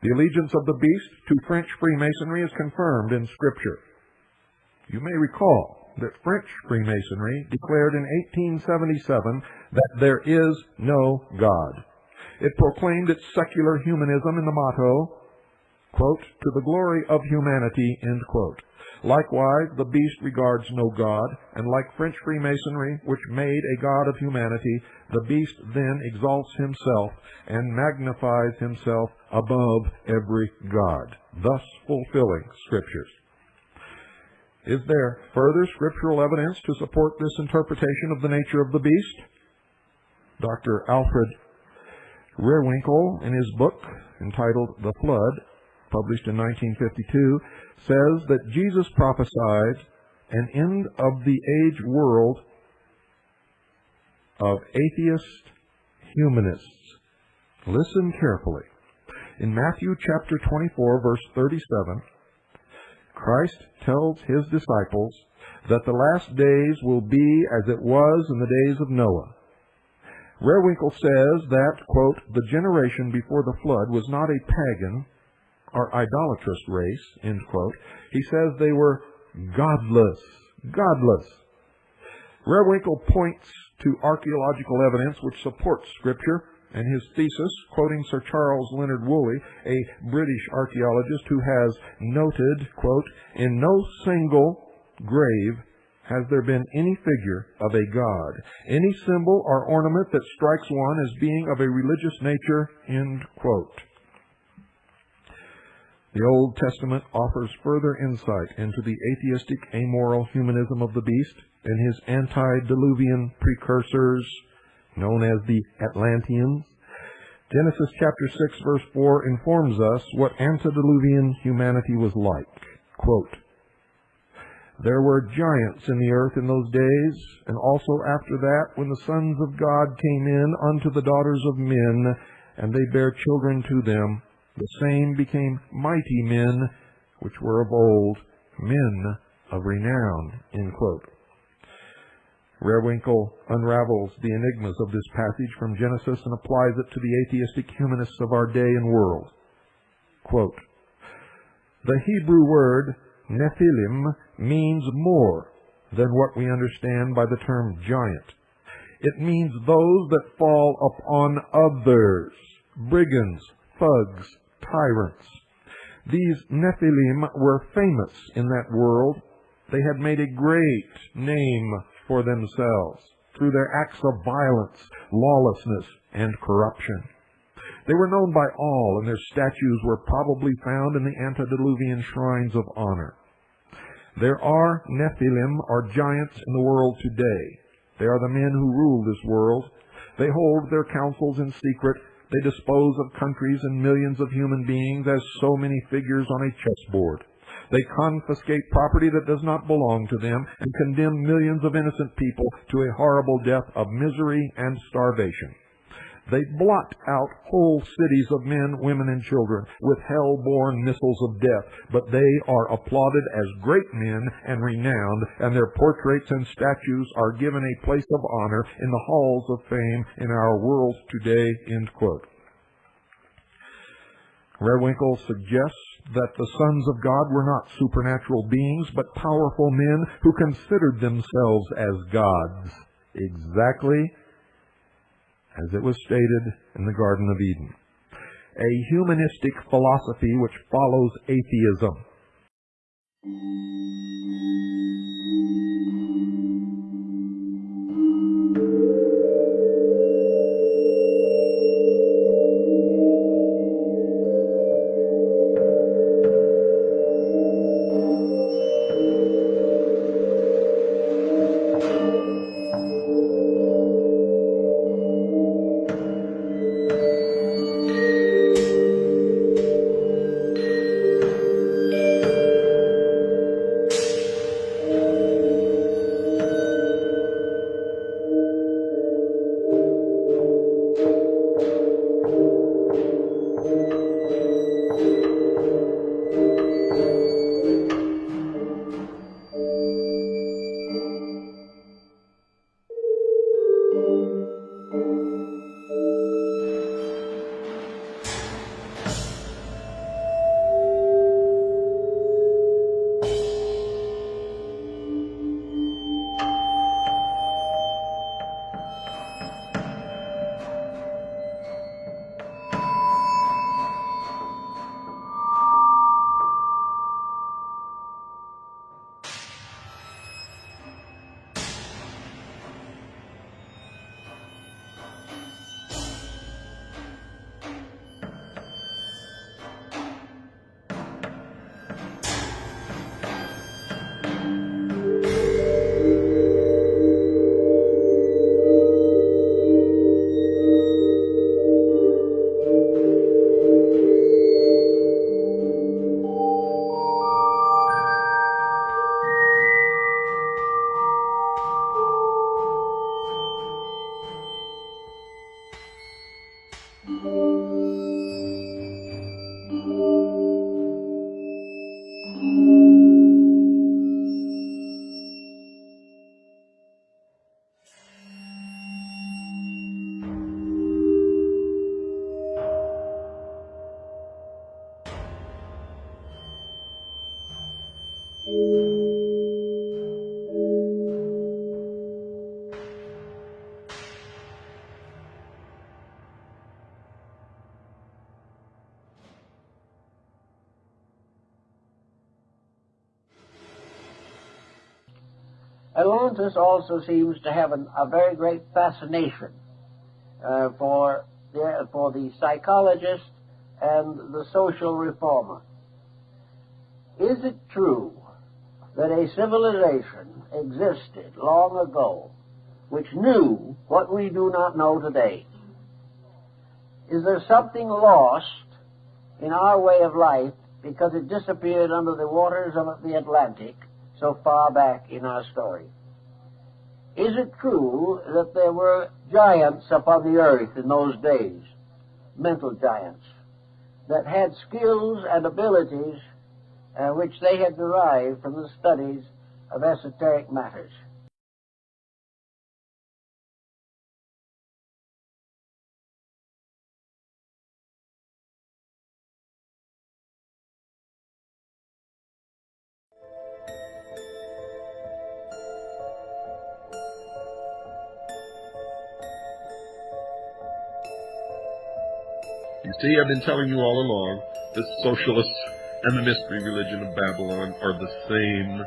The allegiance of the beast to French Freemasonry is confirmed in Scripture. You may recall that French Freemasonry declared in 1877 that there is no God. It proclaimed its secular humanism in the motto, quote, "To the glory of humanity," end quote. Likewise, the beast regards no God, and like French Freemasonry, which made a god of humanity, the beast then exalts himself and magnifies himself above every god, thus fulfilling Scriptures. Is there further scriptural evidence to support this interpretation of the nature of the beast? Dr. Alfred Rehrwinkel, in his book entitled The Flood, published in 1952, says that Jesus prophesied an end of the age world of atheist humanists. Listen carefully. In Matthew chapter 24, verse 37, Christ tells his disciples that the last days will be as it was in the days of Noah. Rehrwinkel says that, quote, "the generation before the flood was not a pagan or idolatrous race," end quote. He says they were godless. Rehrwinkel points to archaeological evidence which supports Scripture, and his thesis, quoting Sir Charles Leonard Woolley, a British archaeologist who has noted, quote, "In no single grave has there been any figure of a god, any symbol or ornament that strikes one as being of a religious nature," end quote. The Old Testament offers further insight into the atheistic, amoral humanism of the beast and his antediluvian precursors, known as the Atlanteans. Genesis chapter 6, verse 4 informs us what antediluvian humanity was like. Quote, "There were giants in the earth in those days, and also after that, when the sons of God came in unto the daughters of men, and they bare children to them, the same became mighty men, which were of old, men of renown," end quote. Rehrwinkel unravels the enigmas of this passage from Genesis and applies it to the atheistic humanists of our day and world. Quote, "The Hebrew word Nephilim means more than what we understand by the term giant. It means those that fall upon others, brigands, thugs, tyrants. These Nephilim were famous in that world. They had made a great name for themselves through their acts of violence, lawlessness, and corruption. They were known by all, and their statues were probably found in the antediluvian shrines of honor. There are Nephilim, or giants, in the world today. They are the men who rule this world. They hold their councils in secret. They dispose of countries and millions of human beings as so many figures on a chessboard. They confiscate property that does not belong to them and condemn millions of innocent people to a horrible death of misery and starvation. They blot out whole cities of men, women, and children with hell-born missiles of death, but they are applauded as great men and renowned, and their portraits and statues are given a place of honor in the halls of fame in our world today," end quote. Rehrwinkel suggests that the sons of God were not supernatural beings, but powerful men who considered themselves as gods, exactly as it was stated in the Garden of Eden. A humanistic philosophy which follows atheism. Atlantis also seems to have a very great fascination for the psychologist and the social reformer. Is it true that a civilization existed long ago which knew what we do not know today? Is there something lost in our way of life because it disappeared under the waters of the Atlantic so far back in our story? Is it true that there were giants upon the earth in those days, mental giants, that had skills and abilities which they had derived from the studies of esoteric matters? You see, I've been telling you all along, the socialists and the mystery religion of Babylon are the same.